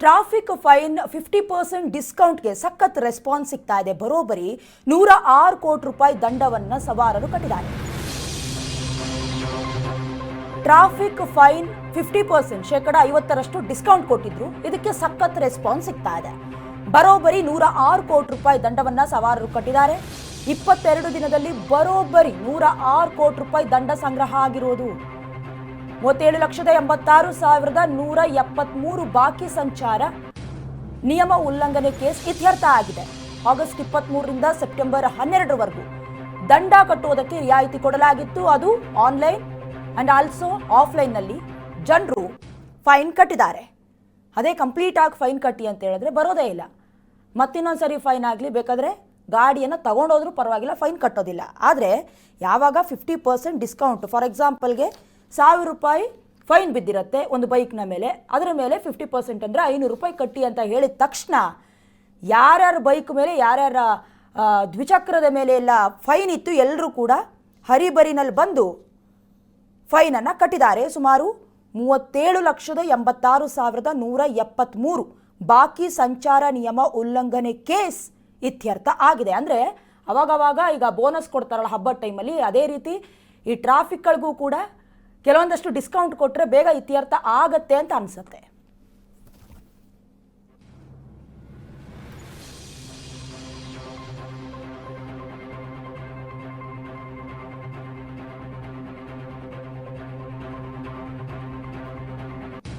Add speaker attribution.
Speaker 1: Traffic fine 50% ಡಿಸ್ಕೌಂಟ್ಗೆ ಸಖತ್ response ಸಿಗ್ತಾ ಇದೆ. ಬರೋಬ್ಬರಿ 106 ಕೋಟಿ ರೂಪಾಯಿ ದಂಡವನ್ನು ಸವಾರರು ಕಟ್ಟಿದ್ದಾರೆ. ಟ್ರಾಫಿಕ್ ಫೈನ್ 50% ಶೇಕಡ 50ರಷ್ಟು ಡಿಸ್ಕೌಂಟ್ ಕೊಟ್ಟಿದ್ರು. ಇದಕ್ಕೆ ಸಖತ್ ರೆಸ್ಪಾನ್ಸ್ ಸಿಗ್ತಾ ಇದೆ. ಬರೋಬ್ಬರಿ 106 ಕೋಟಿ ರೂಪಾಯಿ ದಂಡವನ್ನು ಸವಾರರು ಕಟ್ಟಿದ್ದಾರೆ. 22 ದಿನದಲ್ಲಿ ಬರೋಬ್ಬರಿ 106 ಕೋಟಿ ರೂಪಾಯಿ ದಂಡ ಸಂಗ್ರಹ ಆಗಿರೋದು. 37,86,173 ಬಾಕಿ ಸಂಚಾರ ನಿಯಮ ಉಲ್ಲಂಘನೆ ಕೇಸ್ ಇತ್ಯರ್ಥ ಆಗಿದೆ. ಆಗಸ್ಟ್ 23ರಿಂದ ಸೆಪ್ಟೆಂಬರ್ 12ರವರೆಗೂ ದಂಡ ಕಟ್ಟುವುದಕ್ಕೆ ರಿಯಾಯಿತಿ ಕೊಡಲಾಗಿತ್ತು. ಅದು ಆನ್ಲೈನ್ ಅಂಡ್ ಆಲ್ಸೋ ಆಫ್ಲೈನ್ನಲ್ಲಿ ಜನರು ಫೈನ್ ಕಟ್ಟಿದ್ದಾರೆ. ಅದೇ ಕಂಪ್ಲೀಟ್ ಆಗಿ ಫೈನ್ ಕಟ್ಟಿ ಅಂತ ಹೇಳಿದ್ರೆ ಬರೋದೇ ಇಲ್ಲ. ಮತ್ತಿನ್ನೊಂದ್ಸರಿ ಫೈನ್ ಆಗಲಿ, ಬೇಕಾದರೆ ಗಾಡಿಯನ್ನು ತಗೊಂಡೋದ್ರೂ ಪರವಾಗಿಲ್ಲ, ಫೈನ್ ಕಟ್ಟೋದಿಲ್ಲ. ಆದರೆ ಯಾವಾಗ 50% ಡಿಸ್ಕೌಂಟ್, ಫಾರ್ ಎಕ್ಸಾಂಪಲ್ಗೆ 1000 ರೂಪಾಯಿ ಫೈನ್ ಬಿದ್ದಿರುತ್ತೆ ಒಂದು ಬೈಕ್ನ ಮೇಲೆ, ಅದರ ಮೇಲೆ 50% ಅಂದರೆ 500 ರೂಪಾಯಿ ಕಟ್ಟಿ ಅಂತ ಹೇಳಿದ ತಕ್ಷಣ ಯಾರ್ಯಾರ ಬೈಕ್ ಮೇಲೆ, ಯಾರ್ಯಾರ ದ್ವಿಚಕ್ರದ ಮೇಲೆ ಎಲ್ಲ ಫೈನ್ ಇತ್ತು ಎಲ್ಲರೂ ಕೂಡ ಹರಿಬರಿನಲ್ಲಿ ಬಂದು ಫೈನನ್ನು ಕಟ್ಟಿದ್ದಾರೆ. ಸುಮಾರು 37,86,173 ಬಾಕಿ ಸಂಚಾರ ನಿಯಮ ಉಲ್ಲಂಘನೆ ಕೇಸ್ ಇತ್ಯರ್ಥ ಆಗಿದೆ. ಅಂದರೆ ಅವಾಗವಾಗ ಈಗ ಬೋನಸ್ ಕೊಡ್ತಾರಲ್ಲ ಹಬ್ಬದ ಟೈಮಲ್ಲಿ, ಅದೇ ರೀತಿ ಈ ಟ್ರಾಫಿಕ್ಗಳಿಗೂ ಕೂಡ ಕೆಲವೊಂದಷ್ಟು ಡಿಸ್ಕೌಂಟ್ ಕೊಟ್ಟರೆ ಬೇಗ ಇತ್ಯರ್ಥ ಆಗತ್ತೆ ಅಂತ ಅನಿಸುತ್ತೆ.